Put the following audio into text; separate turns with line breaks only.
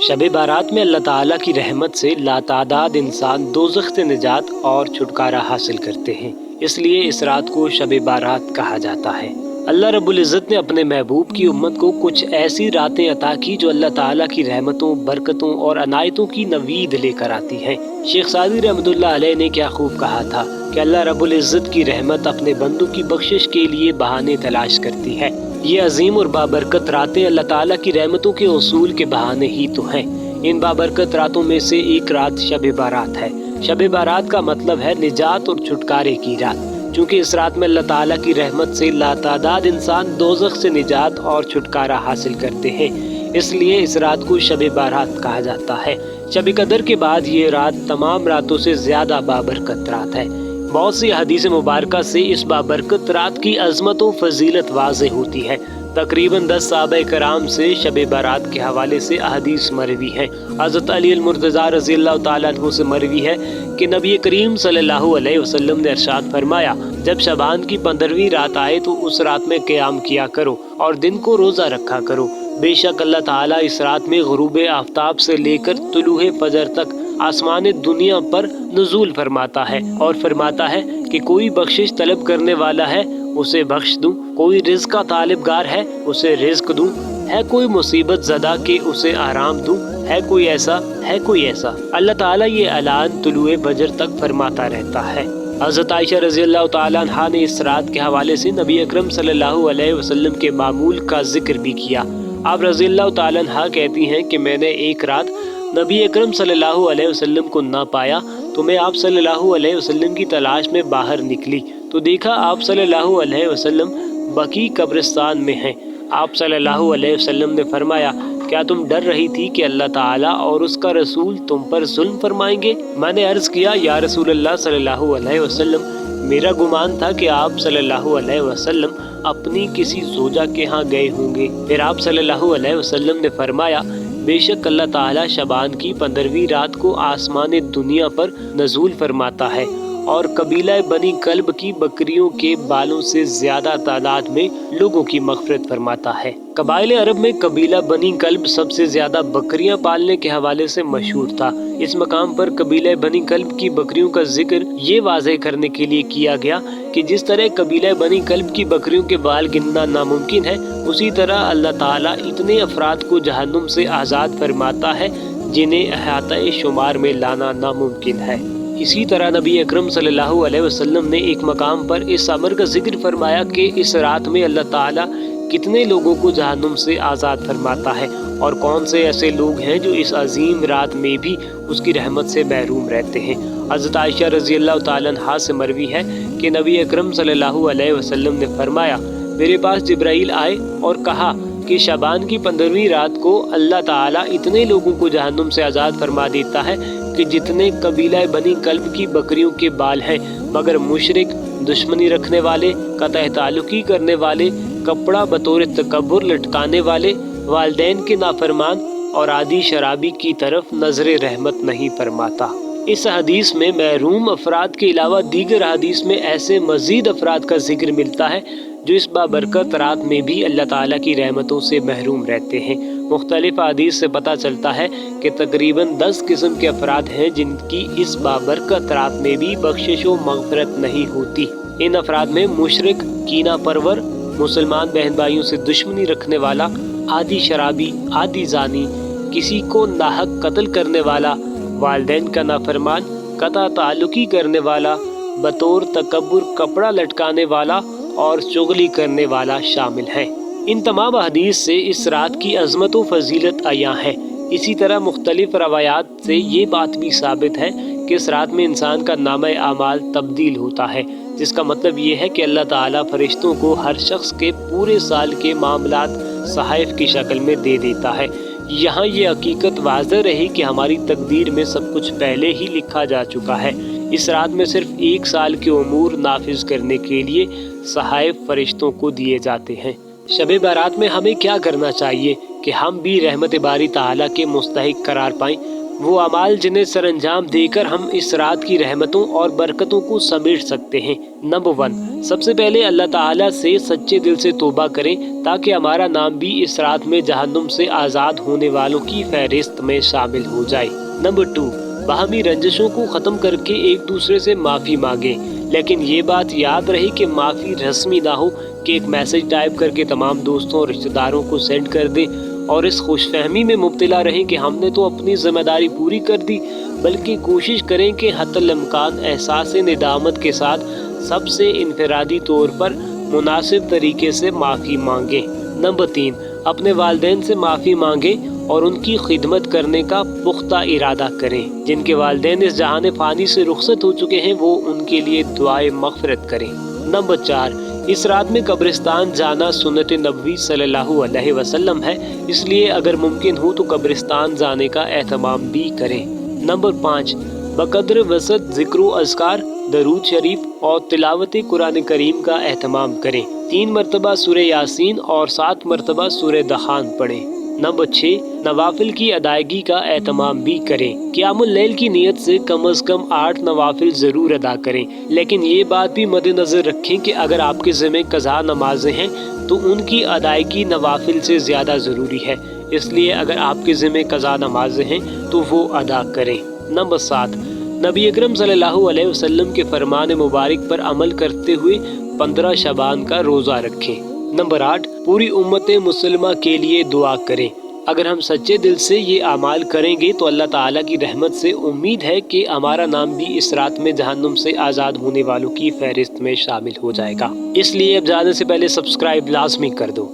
शब बारात में अल्लाह ताला की रहमत से लातादाद इंसान दोज़ख से निजात और छुटकारा हासिल करते हैं, इसलिए इस रात को शब बारात कहा जाता है। अल्लाह रब्बुल इज़्ज़त ने अपने महबूब की उम्मत को कुछ ऐसी रातें अता की जो अल्लाह ताला की रहमतों, बरकतों और अनायतों की नवीद लेकर आती हैं। शेख सादी रहमतुल्लाह अलैह ने क्या खूब कहा था कि अल्लाह रब्बुल इज़्ज़त की रहमत अपने बंदों की बख्शिश के लिए बहाने तलाश करती है। ये अजीम और बाबरकत रातें अल्लाह ताला की रहमतों के उसूल के बहाने ही तो हैं। इन बाबरकत रातों में से एक रात शब बारात है। शब बारात का मतलब है निजात और छुटकारे की रात। चूँकि इस रात में अल्लाह ताला की रहमत से लातादाद इंसान दोज़ख से निजात और छुटकारा हासिल करते हैं, इसलिए इस रात को शब बारात कहा जाता है। शब कदर के बाद ये रात तमाम रातों से ज़्यादा बाबरकत रात है। बहुत सी हदीस मुबारका से इस बाबरकत रात की अज़मत और फजीलत वाज़ेह होती है। तकरीबन 10 सहाबा कराम से शब बारात के हवाले से अहदीस मरवी हैं। हज़रत अली अल-मुर्तज़ा रज़ियल्लाहु ताला अन्हु से मरवी है कि नबी करीम सल्लल्लाहु अलैहि वसल्लम ने इरशाद फरमाया, जब शबान की 15वीं रात आए तो उस रात में क़याम किया करो और दिन को रोज़ा रखा करो। बेशक अल्लाह ताला इस रात में ग़ुरूब आफ्ताब से लेकर तुलूए फजर तक आसमान दुनिया पर नुज़ूल फरमाता है और फरमाता है कि कोई बख्शिश तलब करने वाला है उसे बख्श दूं, कोई रिज़्क़ का तालिबगार है उसे रिज़्क़ दूं, है कोई मुसीबत ज़दा के उसे आराम दूं, है कोई ऐसा। अल्लाह ताला ये ऐलान तुलूए फजर तक फरमाता रहता है। हज़रत आयशा रज़ियल्लाहु ताला अन्हा ने इस रात के हवाले से नबी अकरम सल्लल्लाहु अलैहि वसल्लम के मामूल का जिक्र भी किया। आप रज़ियल्लाहु ताला अन्हा कहती हैं कि मैंने एक रात नबी अकरम सल्लल्लाहु अलैहि वसल्लम को ना पाया तो मैं आप सल्लल्लाहु अलैहि वसल्लम की तलाश में बाहर निकली तो देखा आप सल्लल्लाहु अलैहि वसल्लम बकी कब्रिस्तान में हैं। आप सल्लल्लाहु अलैहि वसल्लम ने फरमाया, क्या तुम डर रही थी कि अल्लाह ताला और उसका रसूल तुम पर जुल्म फरमाएंगे? मैंने अर्ज़ किया, या रसूल अल्लाह सल्लल्लाहु अलैहि वसल्लम, मेरा गुमान था कि आप सल्लल्लाहु अलैहि वसल्लम अपनी किसी ज़ोजा के यहाँ गए होंगे। फिर आप सल्लल्लाहु अलैहि वसल्लम ने फरमाया, बेशक अल्लाह ताला शबान की 15वीं रात को आसमान दुनिया पर नज़ूल फरमाता है और कबीला बनी कल्ब की बकरियों के बालों से ज्यादा तादाद में लोगों की मग़फ़िरत फरमाता है। कबाइल अरब में कबीला बनी कल्ब सबसे ज्यादा बकरियां पालने के हवाले से मशहूर था। इस मकाम पर कबीला बनी कल्ब की बकरियों का जिक्र ये वाज़ेह करने के लिए किया गया कि जिस तरह कबीला बनी कल्ब की बकरियों के बाल गिनना नामुमकिन है, उसी तरह अल्लाह ताला इतने अफराद को जहन्नुम से आज़ाद फरमाता है जिन्हें अहाता शुमार में लाना नामुमकिन है। इसी तरह नबी अकरम सल्लल्लाहु अलैहि वसल्लम ने एक मकाम पर इस अमर का जिक्र फरमाया कि इस रात में अल्लाह ताला कितने लोगों को जहन्नुम से आज़ाद फरमाता है और कौन से ऐसे लोग हैं जो इस अजीम रात में भी उसकी रहमत से महरूम रहते हैं। हज़रत आयशा रज़ियल्लाहु ताला अन्हा से मरवी है कि नबी अकरम सल्लल्लाहु अलैहि वसल्लम ने फरमाया, मेरे पास जिब्राइल आए और कहा कि शबान की 15वीं रात को अल्लाह ताला इतने लोगों को जहन्नुम से आज़ाद फरमा देता है कि जितने कबीला बनी कल्ब की बकरियों के बाल हैं, मगर मुशरिक, दुश्मनी रखने वाले, कतई ताल्लुकी करने वाले, कपड़ा बतौर तकब्बुर लटकाने वाले, वालिदैन के नाफरमान और आदि शराबी की तरफ नजर रहमत नहीं फरमाता। इस हदीस में महरूम अफराद के अलावा दीगर हदीस में ऐसे मजीद अफराद का जिक्र मिलता है जो इस बाबरकत रात में भी अल्लाह ताला की रहमतों से महरूम रहते हैं। मुख्तलिफ हदीस से पता चलता है कि तकरीबन 10 किस्म के अफराद हैं जिनकी इस बाबरकत रात में भी बख्शिश व मग़फ़िरत नहीं होती। इन अफराद में मुशरिक, कीना परवर, मुसलमान बहन भाइयों से दुश्मनी रखने वाला, आदि शराबी, आदि जानी, किसी को नाहक कत्ल करने वाला, वालिदैन का नाफरमान, कता ताल्लुकी करने वाला, बतौर तकब्बुर कपड़ा लटकाने वाला और चुगली करने वाला शामिल है। इन तमाम हदीस से इस रात की अज़मत व फजीलत अयां है। इसी तरह मुख्तलिफ रवायात से ये बात भी साबित है कि इस रात में इंसान का नामे आमाल तब्दील होता है, जिसका मतलब ये है कि अल्लाह ताला फरिश्तों को हर शख्स के पूरे साल के मामलात सहाइफ की शक्ल में दे देता है। यहाँ ये हकीकत वाज़ेह रही कि हमारी तकदीर में सब कुछ पहले ही लिखा जा चुका है। इस रात में सिर्फ 1 साल के उमूर नाफिज करने के लिए सहाइफ फरिश्तों को दिए जाते हैं। शब बारात में हमें क्या करना चाहिए कि हम भी रहमत बारी ताला के मुस्तहिक करार पाएं, वो अमाल जिन्हें सरअंजाम देकर हम इस रात की रहमतों और बरकतों को समेट सकते हैं। नंबर 1, سب سے پہلے اللہ تعالیٰ سے سچے دل سے توبہ کریں تاکہ ہمارا نام بھی اس رات میں جہنم سے آزاد ہونے والوں کی فہرست میں شامل ہو جائے۔ نمبر 2، باہمی رنجشوں کو ختم کر کے ایک دوسرے سے معافی مانگیں، لیکن یہ بات یاد رہے کہ معافی رسمی نہ ہو کہ ایک میسج ٹائپ کر کے تمام دوستوں اور رشتہ داروں کو سینڈ کر دیں اور اس خوش فہمی میں مبتلا رہیں کہ ہم نے تو اپنی ذمہ داری پوری کر دی، بلکہ کوشش کریں کہ حتی الامکان احساس ندامت کے ساتھ سب سے انفرادی طور پر مناسب طریقے سے معافی مانگیں۔ نمبر 3، اپنے والدین سے معافی مانگیں اور ان کی خدمت کرنے کا پختہ ارادہ کریں۔ جن کے والدین اس جہان فانی سے رخصت ہو چکے ہیں وہ ان کے لیے دعائے مغفرت کریں۔ نمبر 4، اس رات میں قبرستان جانا سنت نبوی صلی اللہ علیہ وسلم ہے، اس لیے اگر ممکن ہو تو قبرستان جانے کا اہتمام بھی کریں۔ نمبر 5، بقدر وسعت ذکر و اذکار، درود شریف اور تلاوت قرآن کریم کا اہتمام کریں۔ 3 مرتبہ سورہ یاسین اور 7 مرتبہ سورہ دخان پڑھیں۔ نمبر 6، نوافل کی ادائیگی کا اہتمام بھی کریں۔ قیام اللیل کی نیت سے کم از کم 8 نوافل ضرور ادا کریں، لیکن یہ بات بھی مد نظر رکھیں کہ اگر آپ کے ذمہ قضا نمازیں ہیں تو ان کی ادائیگی نوافل سے زیادہ ضروری ہے، اس لیے اگر آپ کے ذمہ قضا نمازیں ہیں تو وہ ادا کریں۔ نمبر 7، نبی اکرم صلی اللہ علیہ وسلم کے فرمان مبارک پر عمل کرتے ہوئے 15 شعبان کا روزہ رکھیں۔ نمبر 8، پوری امت مسلمہ کے لیے دعا کریں۔ اگر ہم سچے دل سے یہ اعمال کریں گے تو اللہ تعالیٰ کی رحمت سے امید ہے کہ ہمارا نام بھی اس رات میں جہنم سے آزاد ہونے والوں کی فہرست میں شامل ہو جائے گا۔ اس لیے اب جانے سے پہلے سبسکرائب لازمی کر دو۔